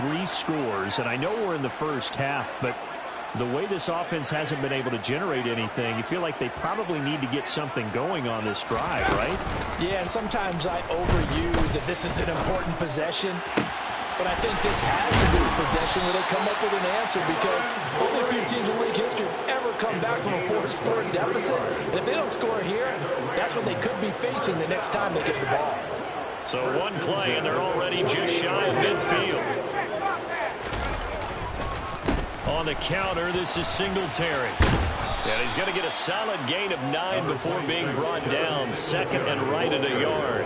3 scores, and I know we're in the first half, but the way this offense hasn't been able to generate anything, you feel like they probably need to get something going on this drive, right? Yeah, and sometimes I overuse if this is an important possession. But I think this has to be a possession where they come up with an answer, because only a few teams in league history have ever come back from a 4-score deficit. And if they don't score here, that's what they could be facing the next time they get the ball. So one play, and they're already just shy of midfield. On the counter, this is Singletary. And he's going to get a solid gain of 9 before being brought down. Second and right at a yard.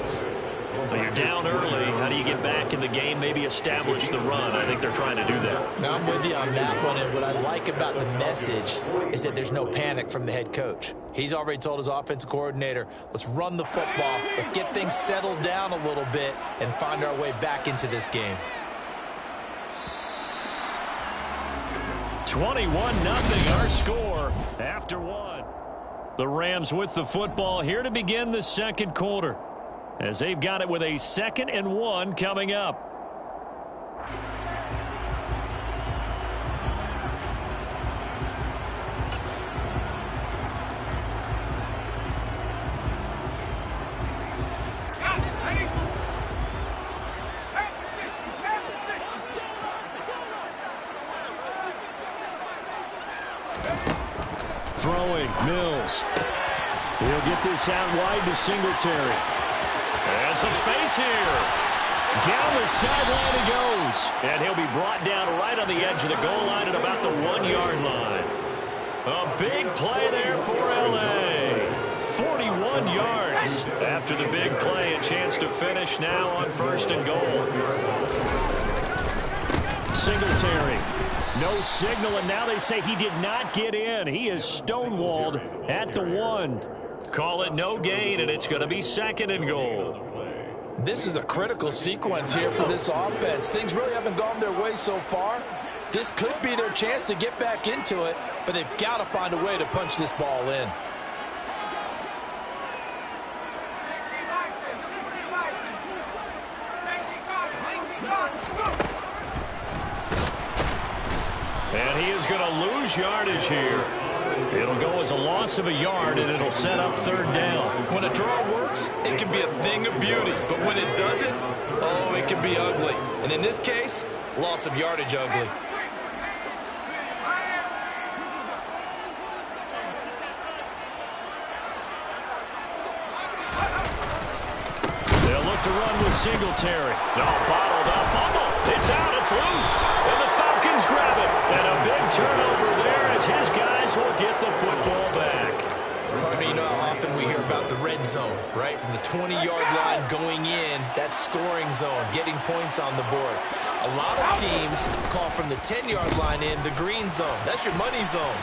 Well, you're down early. How do you get back in the game, maybe establish the run? I think they're trying to do that. Now, I'm with you on that one, and what I like about the message is that there's no panic from the head coach. He's already told his offensive coordinator, let's run the football, let's get things settled down a little bit and find our way back into this game. 21-0 our score after 1. The Rams with the football here to begin the second quarter, as they've got it with a 2nd and 1 coming up. Throwing, Mills. He'll get this out wide to Singletary. And some space here. Down the sideline he goes. And he'll be brought down right on the edge of the goal line at about the 1-yard line. A big play there for L.A. 41 yards. After the big play, a chance to finish now on 1st and goal. Singletary. No signal, and now they say he did not get in. He is stonewalled at the 1. Call it no gain, and it's going to be 2nd and goal. This is a critical sequence here for this offense. Things really haven't gone their way so far. This could be their chance to get back into it, but they've got to find a way to punch this ball in. And he is going to lose yardage here. It'll go as a loss of a yard, and it'll set up 3rd down. When a draw works, it can be a thing of beauty. But when it doesn't, oh, it can be ugly. And in this case, loss of yardage ugly. They'll look to run with Singletary. No, bottled up. Fumble. It's out. It's loose. And the Falcons grab it. And a big turnover there as his guys will get the football back. I mean, you know how often we hear about the red zone, right? From the 20-yard line going in, that scoring zone, getting points on the board. A lot of teams call from the 10-yard line in the green zone. That's your money zone.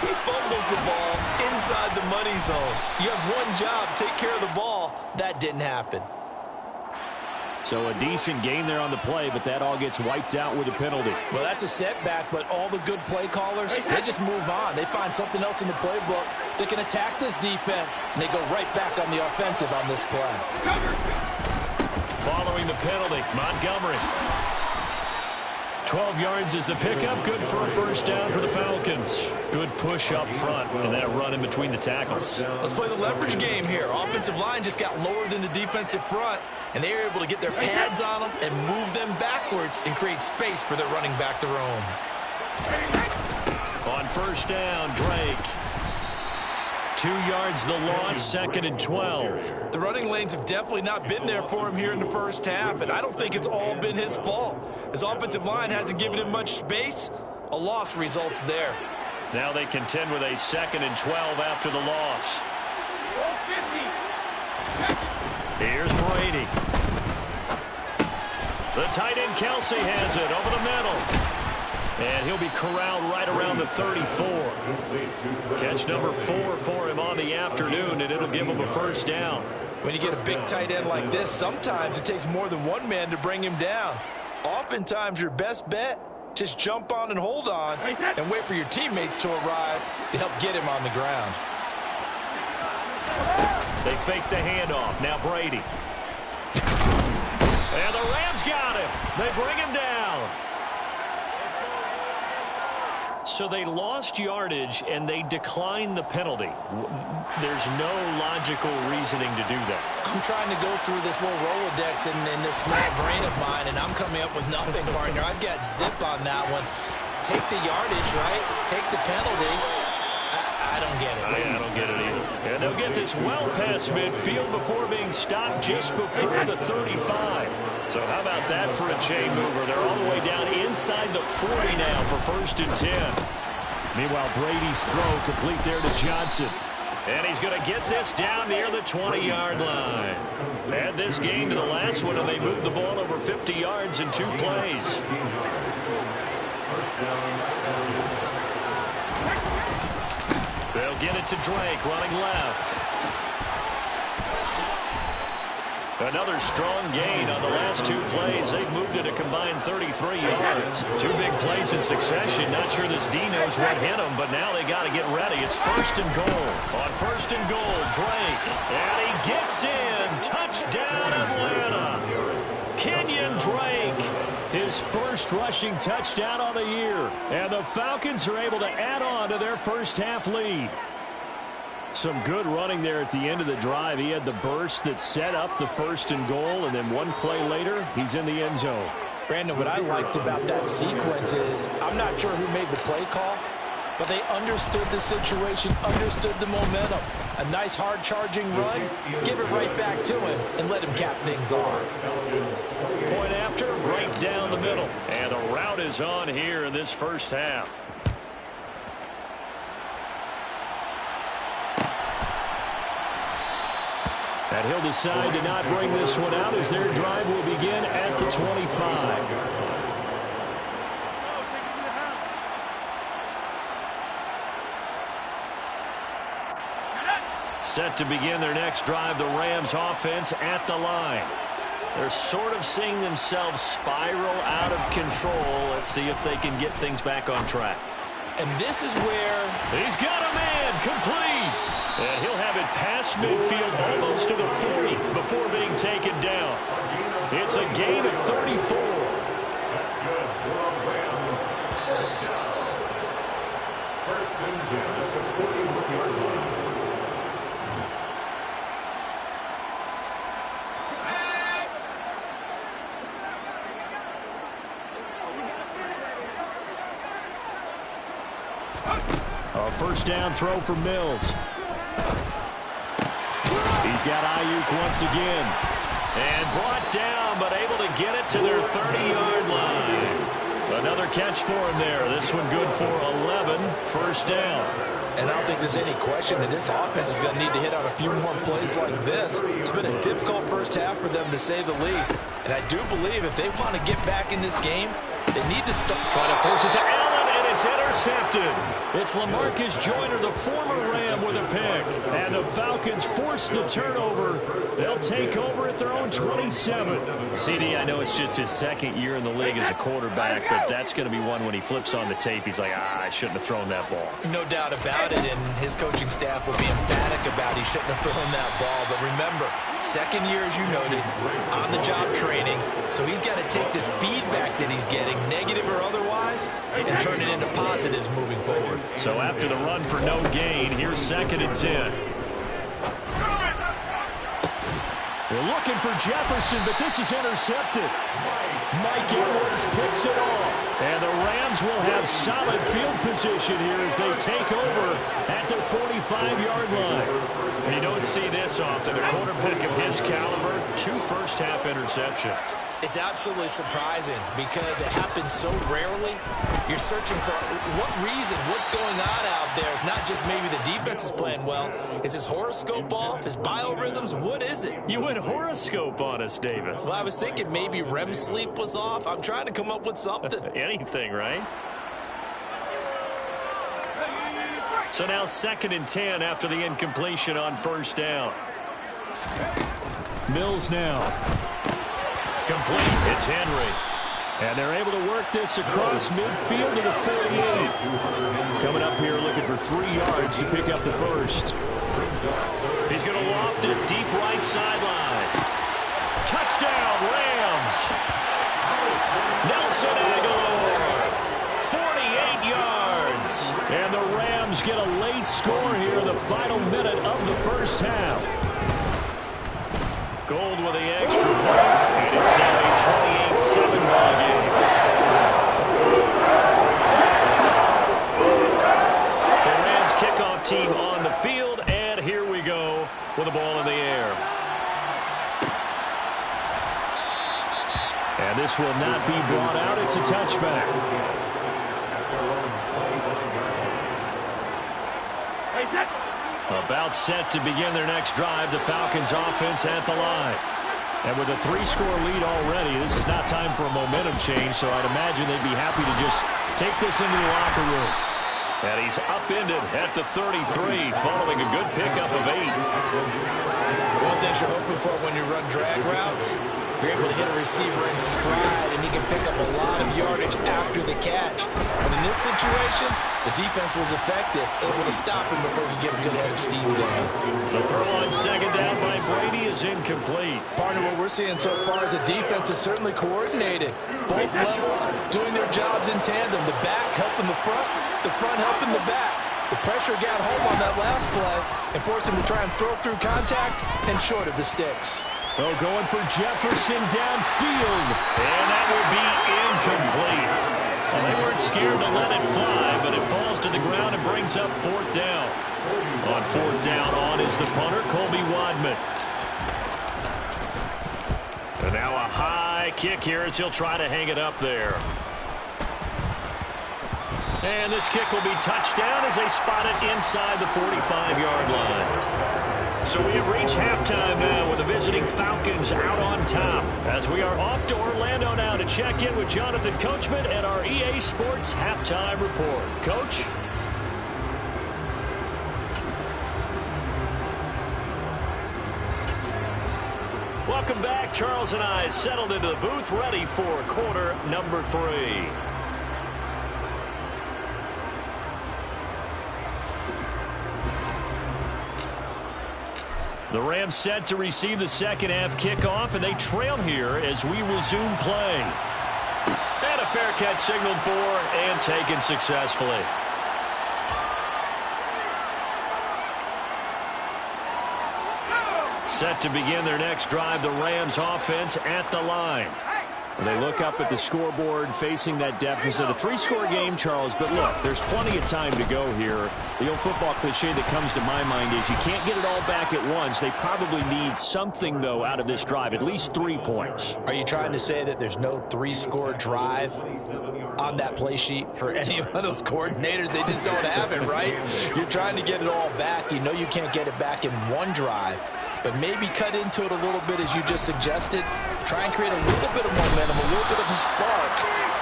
He fumbles the ball inside the money zone. You have one job, take care of the ball. That didn't happen. So a decent game there on the play, but that all gets wiped out with a penalty. Well, that's a setback, but all the good play callers, they just move on. They find something else in the playbook. They can attack this defense, and they go right back on the offensive on this play. Following the penalty, Montgomery. 12 yards is the pickup. Good for a 1st down for the Falcons. Good push up front and that run in between the tackles. Let's play the leverage game here. Offensive line just got lower than the defensive front, and they were able to get their pads on them and move them backwards and create space for their running back to roam. On 1st down, Drake. 2 yards the loss, 2nd and 12. The running lanes have definitely not been there for him here in the first half, and I don't think it's all been his fault. His offensive line hasn't given him much space. A loss results there. Now they contend with a 2nd and 12 after the loss. Here's Brady. The tight end Kelsey has it over the middle. And he'll be corralled right around the 34. Catch number 4 for him on the afternoon, and it'll give him a 1st down. When you get a big tight end like this, sometimes it takes more than one man to bring him down. Oftentimes, your best bet, just jump on and hold on and wait for your teammates to arrive to help get him on the ground. They fake the handoff. Now Brady. And the Rams got him. They bring him down. So they lost yardage, and they declined the penalty. There's no logical reasoning to do that. I'm trying to go through this little Rolodex in this small brain of mine, and I'm coming up with nothing, partner. I've got zip on that one. Take the yardage, right? Take the penalty. I don't get it. I don't get it either. And they'll get this well past midfield before being stopped just before the 35. So how about that for a chain mover? They're all the way down inside the 40 now for 1st and 10. Meanwhile, Brady's throw complete there to Johnson. And he's going to get this down near the 20-yard line. Add this game to the last one, and they moved the ball over 50 yards in 2 plays. They'll get it to Drake, running left. Another strong gain on the last 2 plays. They've moved it a combined 33 yards. 2 big plays in succession. Not sure this D knows what hit him, but now they got to get ready. It's 1st and goal. On 1st and goal, Drake. And he gets in. Touchdown, Atlanta. Kenyon Drake. His first rushing touchdown on the year. And the Falcons are able to add on to their first half lead. Some good running there at the end of the drive. He had the burst that set up the 1st and goal, and then 1 play later, he's in the end zone. Brandon, what I liked about that sequence is I'm not sure who made the play call, but they understood the situation, understood the momentum. A nice hard-charging run, give it right back to him, and let him cap things off. Point after, right down the middle. And the route is on here in this first half. And he'll decide to not bring this one out as their drive will begin at the 25. Set to begin their next drive, the Rams offense at the line. They're sort of seeing themselves spiral out of control. Let's see if they can get things back on track. And this is where he's got a man complete. And he'll have it past midfield almost to the 40 before being taken down. It's a gain of 34. That's good for the Rams. First down. 1st and 10 at the 41-yard line. A first down throw for Mills. He's got Ayuk once again. And brought down, but able to get it to their 30-yard line. Another catch for him there. This one good for 11. First down. And I don't think there's any question that this offense is going to need to hit on a few more plays like this. It's been a difficult first half for them, to say the least. And I do believe if they want to get back in this game, they need to start. Try to force it to Allen, and it's intercepted. It's LaMarcus Joyner, the former Ram, with a pick. And the Falcons force the turnover. They'll take over at their own 27. CD, I know it's just his 2nd year in the league as a quarterback, but that's going to be one when he flips on the tape. He's like, I shouldn't have thrown that ball. No doubt about it, and his coaching staff will be emphatic about he shouldn't have thrown that ball. But remember, 2nd year, as you noted, on-the-job training. So he's got to take this feedback that he's getting, negative or otherwise, and turn it into positives moving forward. So after the run for no gain, here's 2nd and 10. They're looking for Jefferson, but this is intercepted. Mike Edwards picks it off. And the Rams will have solid field position here as they take over at their 45-yard line. And you don't see this often. A quarterback of his caliber, 2 first-half interceptions. It's absolutely surprising because it happens so rarely. You're searching for what reason, what's going on out there. It's not just maybe the defense is playing well. Is his horoscope off? His biorhythms? What is it? You went horoscope on us, Davis. Well, I was thinking maybe REM sleep was off. I'm trying to come up with something. Anything, right? So now 2nd and 10 after the incompletion on first down. Mills now. Complete. It's Henry. And they're able to work this across midfield to the 48. Coming up here looking for 3 yards to pick up the first. He's going to loft it deep right sideline. Touchdown, Rams. Nelson Aguilar. 48 yards. first half. Gold with the extra point, and it's now a 28-7 ball game. The Rams kickoff team on the field, and here we go with the ball in the air. And this will not be brought out. It's a touchback. About set to begin their next drive, the Falcons offense at the line. And with a 3-score lead already, this is not time for a momentum change, so I'd imagine they'd be happy to just take this into the locker room. And he's upended at the 33, following a good pickup of 8. One thing you're hoping for when you run drag routes, you're able to hit a receiver in stride, and he can pick up a lot of yardage after the catch. But in this situation, the defense was effective, able to stop him before he get a good head of steam going. The throw on second down by Brady is incomplete. Partner, what we're seeing so far is the defense is certainly coordinated. Both levels doing their jobs in tandem. The back helping the front helping the back. The pressure got home on that last play and forced him to try and throw through contact and short of the sticks. Oh, going for Jefferson downfield. And that will be incomplete. Well, they weren't scared to let it fly, but it falls to the ground and brings up 4th down. On 4th down, on is the punter, Colby Wadman. And now a high kick here as he'll try to hang it up there. And this kick will be touched down as they spot it inside the 45-yard line. So we have reached halftime now with the visiting Falcons out on top, as we are off to Orlando now to check in with Jonathan Coachman at our EA Sports Halftime Report. Coach? Welcome back. Charles and I settled into the booth, ready for quarter number 3. The Rams set to receive the second half kickoff, and they trail here as we resume play. And a fair catch signaled for and taken successfully. Set to begin their next drive, the Rams offense at the line. They look up at the scoreboard facing that deficit. A 3-score game, Charles, but look, there's plenty of time to go here. The old football cliche that comes to my mind is you can't get it all back at once. They probably need something, though, out of this drive, at least 3 points. Are you trying to say that there's no 3-score drive on that play sheet for any of those coordinators? They just don't have it, right? You're trying to get it all back. You know you can't get it back in one drive, but maybe cut into it a little bit as you just suggested. Try and create a little bit of momentum, a little bit of a spark,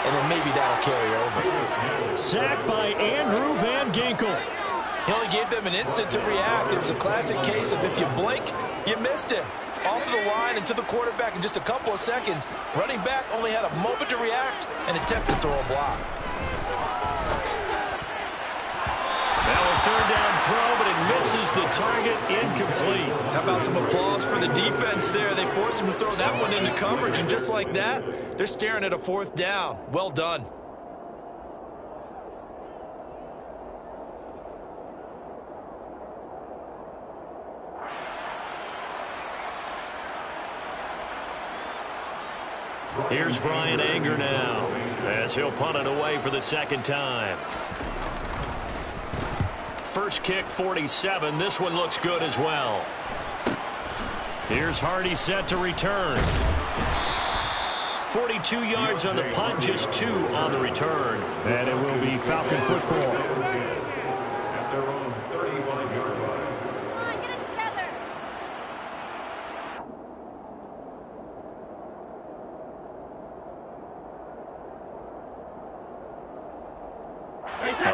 and then maybe that'll carry over. Sacked by Andrew Van Ginkel. He only gave them an instant to react. It was a classic case of if you blink, you missed him. Off of the line and to the quarterback in just a couple of seconds. Running back only had a moment to react and attempt to throw a block. Now a 3rd down throw, but it misses the target, incomplete. How about some applause for the defense there? They forced him to throw that one into coverage, and just like that, they're staring at a 4th down. Well done. Here's Brian Anger now, as he'll punt it away for the second time. First kick, 47. This one looks good as well. Here's Hardy set to return. 42 yards on the punt, just 2 on the return. And it will be Falcon football. At their own 35-yard line. Come on, get it together.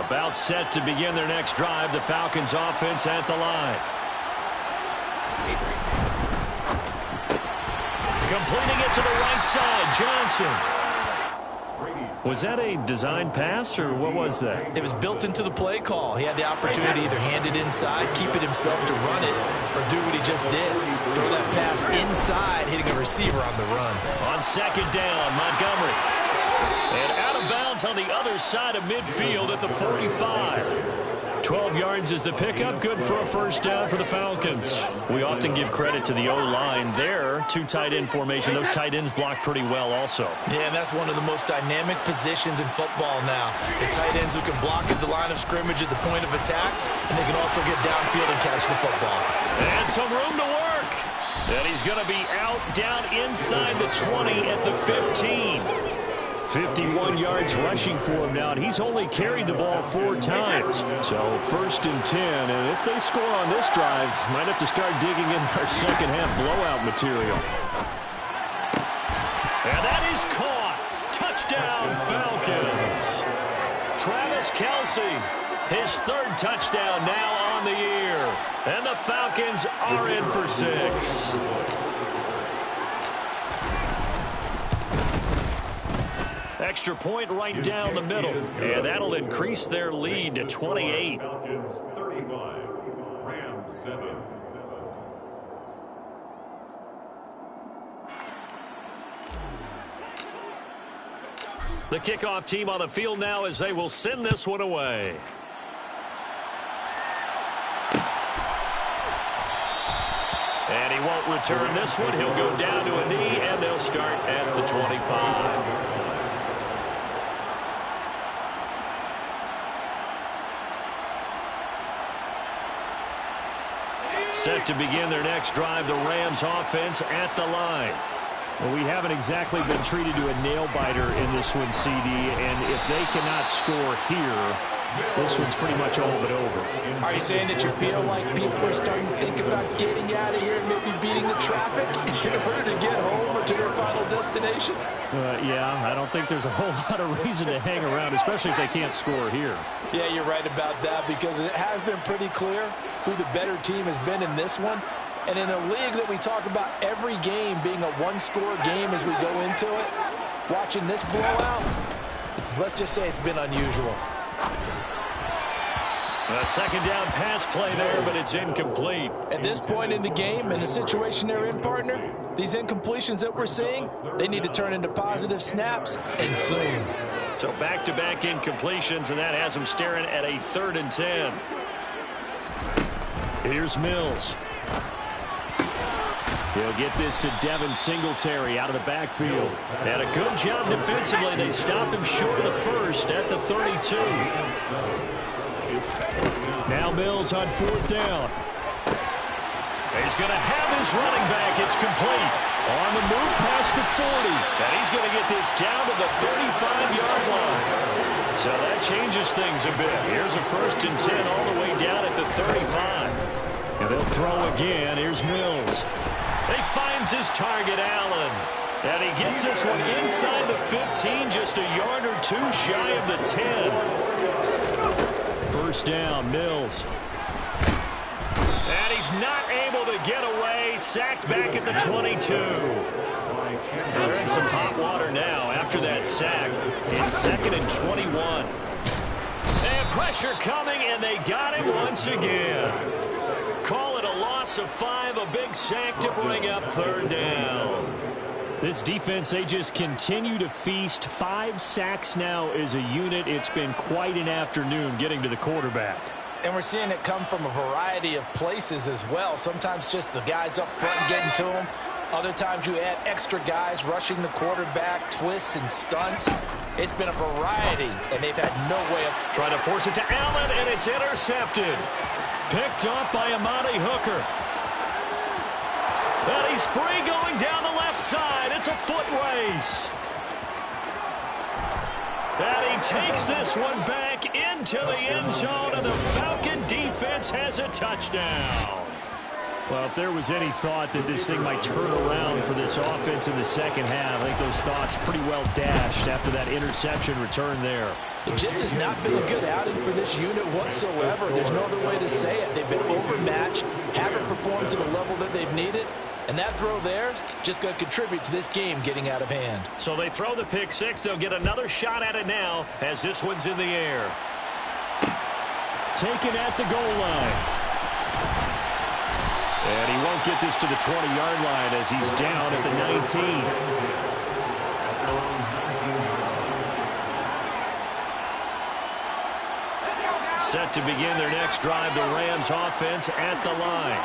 About set to begin their next drive, the Falcons offense at the line. Completing it to the right side, Johnson. Was that a design pass, or what was that? It was built into the play call. He had the opportunity to either hand it inside, keep it himself to run it, or do what he just did. Throw that pass inside, hitting a receiver on the run. On second down, Montgomery. And out of bounds on the other side of midfield at the 45. 12 yards is the pickup. Good for a first down for the Falcons. We often give credit to the O-line there. Two tight end formation. Those tight ends block pretty well also. Yeah, and that's one of the most dynamic positions in football now. The tight ends who can block at the line of scrimmage at the point of attack, and they can also get downfield and catch the football. And some room to work. And he's going to be out down inside the 20 at the 15. 51 yards rushing for him now, and he's only carried the ball 4 times. So 1st and 10, and if they score on this drive, might have to start digging in our second half blowout material. And that is caught. Touchdown, Falcons. Travis Kelce, his 3rd touchdown now on the year. And the Falcons are in for 6. Extra point right down the middle. And that'll increase their lead to 28. Falcons 35, Rams 7. The kickoff team on the field now as they will send this one away. And he won't return this one. He'll go down to a knee, and they'll start at the 25. Set to begin their next drive, the Rams offense at the line. Well, we haven't exactly been treated to a nail-biter in this one, CD, and if they cannot score here, this one's pretty much all but over. Are you saying that you feel like people are starting to think about getting out of here and maybe beating the traffic in order to get home or to their final destination? Yeah, I don't think there's a whole lot of reason to hang around, especially if they can't score here. Yeah, you're right about that, because it has been pretty clear who the better team has been in this one. And in a league that we talk about every game being a one-score game as we go into it, watching this blowout, let's just say it's been unusual. A second down pass play there, but it's incomplete. At this point in the game and the situation they're in, partner, these incompletions that we're seeing, they need to turn into positive snaps, and soon. So back-to-back incompletions, and that has them staring at a 3rd and 10. Here's Mills. He'll get this to Devin Singletary out of the backfield. And a good job defensively. They stopped him short of the 1st at the 32. Now Mills on 4th down. He's going to have his running back. It's complete. On the move past the 40. And he's going to get this down to the 35-yard line. So that changes things a bit. Here's a 1st and 10 all the way down at the 35. And they'll throw again. Here's Mills. He finds his target, Allen. And he gets this one inside the 15, just a yard or 2 shy of the 10. 1st down, Mills. And he's not able to get away. Sacked back at the 22. They're in some hot water now after that sack. It's 2nd and 21. And pressure coming, and they got him once again. Call it a loss of 5, a big sack to bring up 3rd down. This defense, they just continue to feast. 5 sacks now as a unit. It's been quite an afternoon getting to the quarterback. And we're seeing it come from a variety of places as well. Sometimes just the guys up front getting to him. Other times you add extra guys rushing the quarterback, twists and stunts. It's been a variety, and they've had no way of trying to force it to Allen, and it's intercepted. Picked off by Amani Hooker. And he's free going down the left side. It's a foot race. And he takes this one back into the end zone, and the Falcon defense has a touchdown. Well, if there was any thought that this thing might turn around for this offense in the second half, I think those thoughts pretty well dashed after that interception return there. It just has not been a good outing for this unit whatsoever. There's no other way to say it. They've been overmatched, haven't performed to the level that they've needed, and that throw there is just going to contribute to this game getting out of hand. So they throw the pick 6. They'll get another shot at it now as this one's in the air. Taken at the goal line. And he won't get this to the 20-yard line as he's down at the 19. Set to begin their next drive, the Rams offense at the line.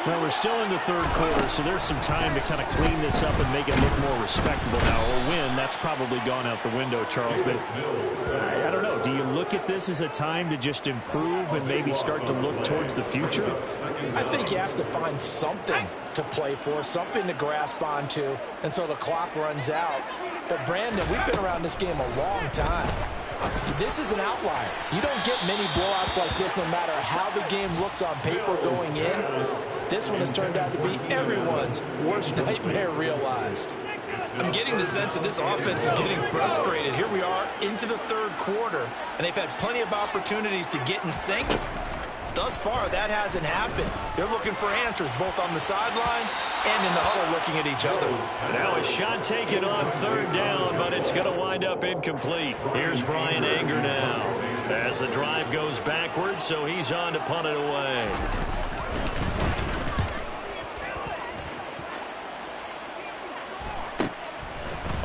Well, we're still in the third quarter, so there's some time to kind of clean this up and make it look more respectable now. Or win, that's probably gone out the window, Charles. But I don't know. Do you look at this as a time to just improve and maybe start to look towards the future? I think you have to find something to play for, something to grasp onto until the clock runs out. But, Brandon, we've been around this game a long time. This is an outlier. You don't get many blowouts like this no matter how the game looks on paper going in. This one has turned out to be everyone's worst nightmare realized. I'm getting the sense that this offense is getting frustrated. Here we are into the third quarter, and they've had plenty of opportunities to get in sync. Thus far, that hasn't happened. They're looking for answers both on the sidelines and in the huddle looking at each other. Now a shot taken on third down, but it's going to wind up incomplete. Here's Brian Anger now as the drive goes backwards, so he's on to punt it away.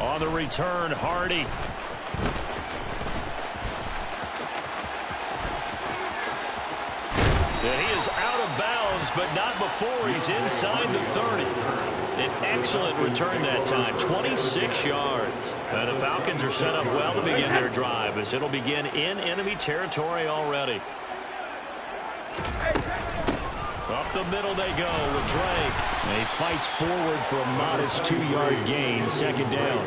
On the return, Hardy. And he is out of bounds, but not before he's inside the 30. An excellent return that time, 26 yards. And the Falcons are set up well to begin their drive as it'll begin in enemy territory already. Up the middle they go with Drake. He fights forward for a modest 2-yard gain, second down.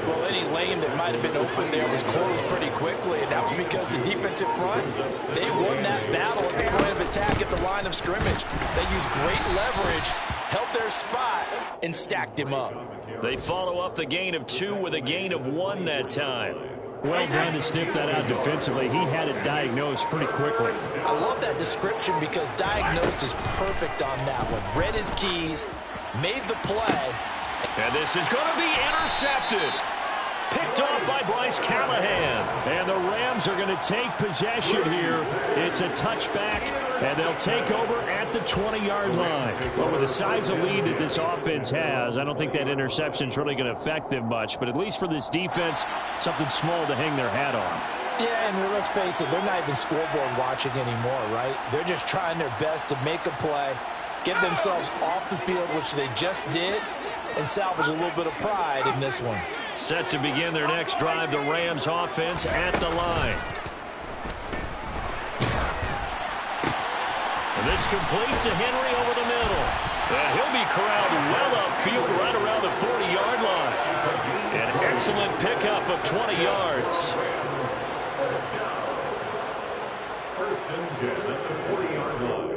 Well, any lane that might have been open there was closed pretty quickly, and that was because the defensive front, they won that battle at the point of attack at the line of scrimmage. They used great leverage, held their spot, and stacked him up. They follow up the gain of 2 with a gain of 1 that time. Well done to sniff that out defensively. He had it diagnosed pretty quickly. I love that description because diagnosed is perfect on that one. Read his keys, made the play. And this is going to be intercepted. Picked off by Bryce Callahan. And the Rams are going to take possession here. It's a touchback, and they'll take over at the 20-yard line. Well, with the size of lead that this offense has, I don't think that interception is really going to affect them much. But at least for this defense, something small to hang their hat on. Yeah, and let's face it, they're not even scoreboard watching anymore, right? They're just trying their best to make a play, get themselves off the field, which they just did, and salvage a little bit of pride in this one. Set to begin their next drive, the Rams offense at the line. And this complete to Henry over the middle. And he'll be corralled well upfield right around the 40-yard line. An excellent pickup of 20 yards. First and 10 at the 40-yard line.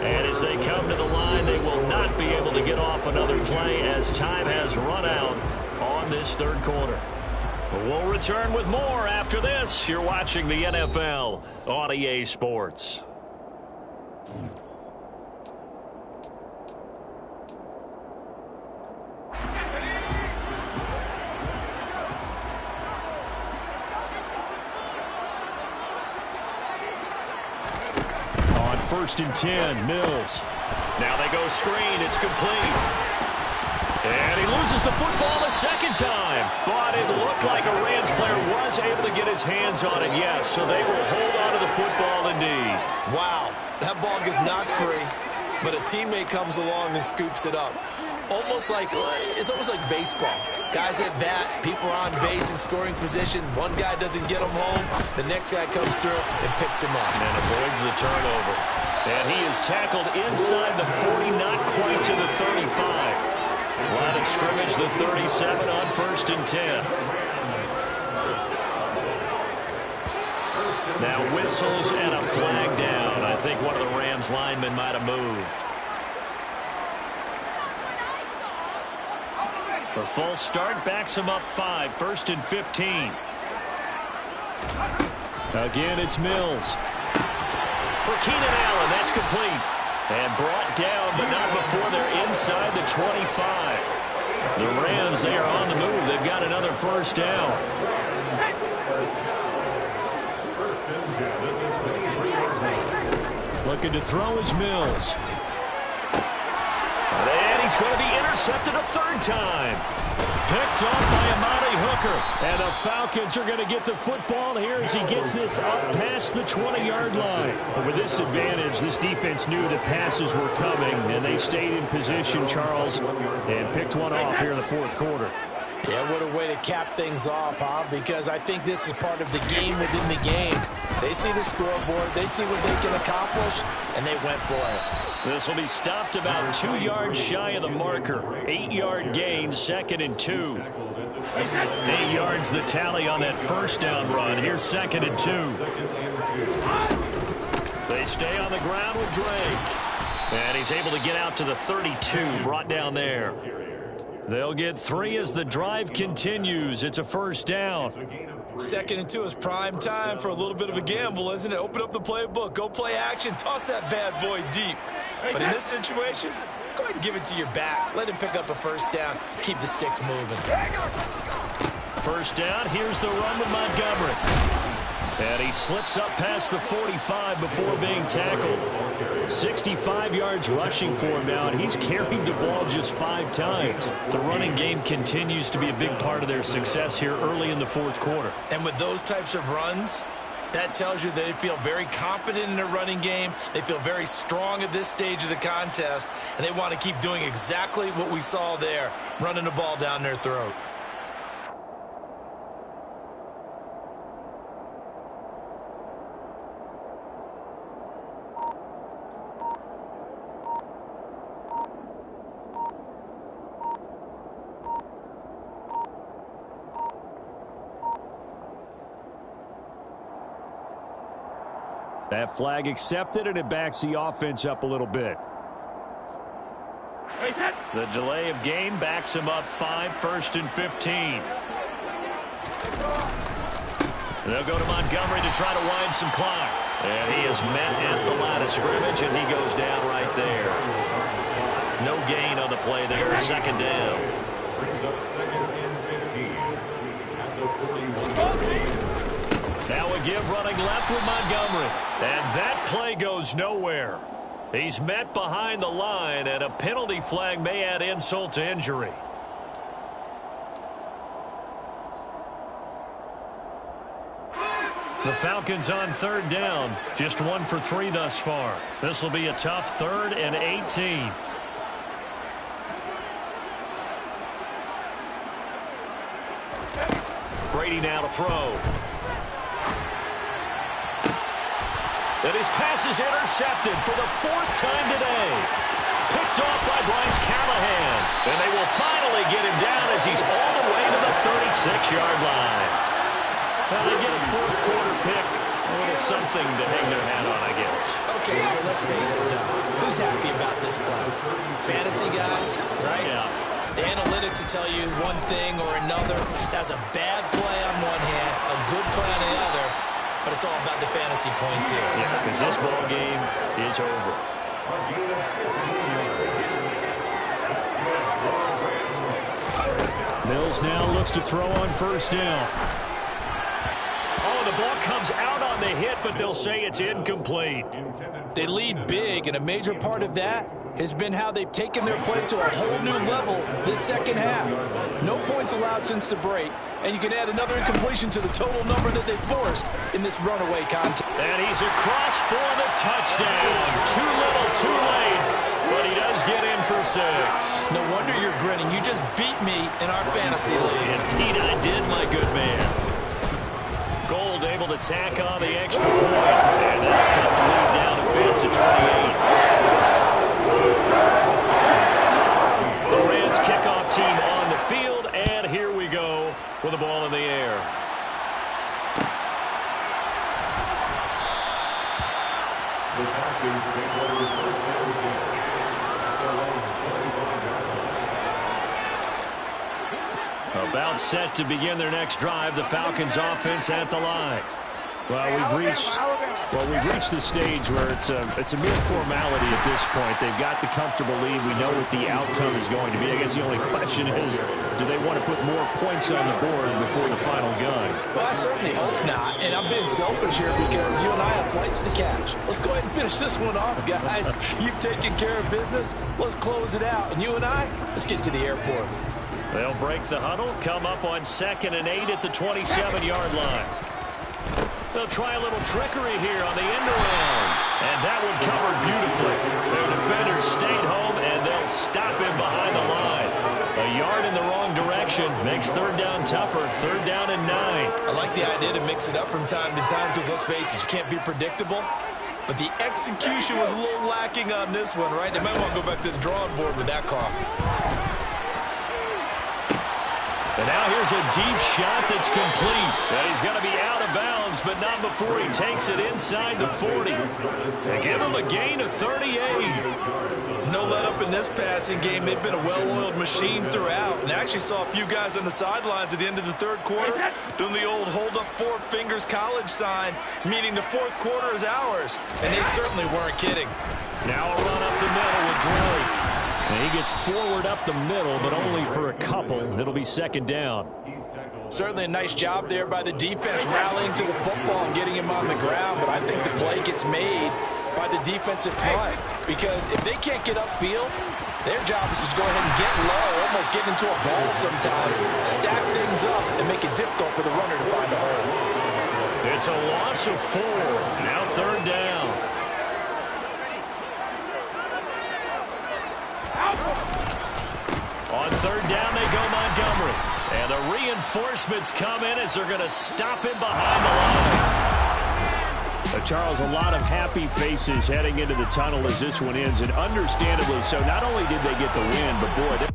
And as they come to the line, they will not be able to get off another play as time has run out on this third quarter. We'll return with more after this. You're watching the NFL on EA Sports. First and 10, Mills. Now they go screen. It's complete. And he loses the football a second time. But it looked like a Rams player was able to get his hands on it, yes. So they will hold on to the football indeed. Wow, that ball gets knocked free, but a teammate comes along and scoops it up. It's almost like baseball. Guys at bat, people are on base in scoring position. One guy doesn't get him home. The next guy comes through and picks him up. And avoids the turnover. And he is tackled inside the 40, not quite to the 35. Line of scrimmage, the 37 on first and 10. Now whistles and a flag down. I think one of the Rams linemen might have moved. The false start backs him up 5, first and 15. Again, it's Mills. For Keenan Allen, that's complete. And brought down, but not before they're inside the 25. The Rams, they are on the move. They've got another first down. Looking to throw is Mills. And he's going to be intercepted. intercepted a third time. Picked off by Amani Hooker. And the Falcons are going to get the football here as he gets this up past the 20-yard line. But with this advantage, this defense knew that passes were coming, and they stayed in position, Charles, and picked one off here in the fourth quarter. Yeah, what a way to cap things off, huh? Because I think this is part of the game within the game. They see the scoreboard, they see what they can accomplish, and they went for it. This will be stopped about 2 yards shy of the marker. 8-yard gain, 2nd and 2. 8 yards the tally on that first down run. Here's 2nd and 2. They stay on the ground with Drake. And he's able to get out to the 32, brought down there. They'll get 3 as the drive continues. It's a first down. 2nd and 2 is prime time for a little bit of a gamble, isn't it? Open up the playbook, go play action, toss that bad boy deep. But in this situation, go ahead and give it to your back. Let him pick up a first down. Keep the sticks moving. First down, here's the run with Montgomery. And he slips up past the 45 before being tackled. 65 yards rushing for him now, and he's carried the ball just 5 times. The running game continues to be a big part of their success here early in the fourth quarter. And with those types of runs, that tells you they feel very confident in their running game. They feel very strong at this stage of the contest, and they want to keep doing exactly what we saw there, running the ball down their throat. That flag accepted, and it backs the offense up a little bit. The delay of game backs him up 5, 1st and 15. They'll go to Montgomery to try to wind some clock. And he is met at the line of scrimmage, and he goes down right there. No gain on the play there, 2nd down. Brings up 2nd and 15 at the 41. Now a give running left with Montgomery. And that play goes nowhere. He's met behind the line, and a penalty flag may add insult to injury. The Falcons on 3rd down. Just 1 for 3 thus far. This will be a tough 3rd and 18. Brady now to throw. And his pass is intercepted for the 4th time today. Picked off by Bryce Callahan. And they will finally get him down as he's all the way to the 36-yard line. Well, they get a 4th quarter pick. A little something to hang their hat on, I guess. Okay, so let's face it, though. Who's happy about this play? Fantasy guys, right? Yeah. The analytics will tell you one thing or another. That's a bad play on one hand, a good play on the other. But it's all about the fantasy points here. Yeah, because this ball game is over. Mills now looks to throw on 1st down. Oh, the ball comes out on the hit, but they'll say it's incomplete. They lead big, and a major part of that has been how they've taken their play to a whole new level this 2nd half. No points allowed since the break, and you can add another incompletion to the total number that they forced in this runaway contest. And he's across for the touchdown. Too little, too late, but he does get in for 6. No wonder you're grinning. You just beat me in our fantasy league. Indeed I did, my good man. Gold able to tack on the extra point, and that'll cut the lead down a bit to 28. The Rams kickoff team on the field, and here we go with the ball in the air. The Falcons take over 1st and 10. About set to begin their next drive. The Falcons offense at the line. Well, we've reached Well, we've reached the stage where it's a mere formality at this point. They've got the comfortable lead. We know what the outcome is going to be. I guess the only question is, do they want to put more points on the board before the final gun? Well, I certainly hope not. And I'm being selfish here because you and I have flights to catch. Let's go ahead and finish this one off, guys. You've taken care of business. Let's close it out. And you and I, let's get to the airport. They'll break the huddle, come up on 2nd and 8 at the 27-yard line. They'll try a little trickery here on the end around. And that one covered beautifully. Their defenders stayed home, and they'll stop him behind the line. A yard in the wrong direction makes 3rd down tougher. 3rd down and 9. I like the idea to mix it up from time to time because, let's face it, you can't be predictable. But the execution was a little lacking on this one, right? They might want to go back to the drawing board with that call. And now here's a deep shot that's complete. And he's going to be out of bounds, but not before he takes it inside the 40. They give him a gain of 38. No let up in this passing game. They've been a well-oiled machine throughout. And I actually saw a few guys on the sidelines at the end of the 3rd quarter doing the old hold up 4 fingers college sign, meaning the 4th quarter is ours. And they certainly weren't kidding. Now a run up the middle with Drake. And he gets forward up the middle, but only for a couple. It'll be 2nd down. Certainly a nice job there by the defense rallying to the football and getting him on the ground. But I think the play gets made by the defensive front. Because if they can't get upfield, their job is to go ahead and get low, almost get into a ball sometimes, stack things up, and make it difficult for the runner to find a hole. It's a loss of 4. Now 3rd down. On 3rd down, they go Montgomery. And the reinforcements come in as they're going to stop him behind the line. Charles, a lot of happy faces heading into the tunnel as this one ends, and understandably so. Not only did they get the win, but boy,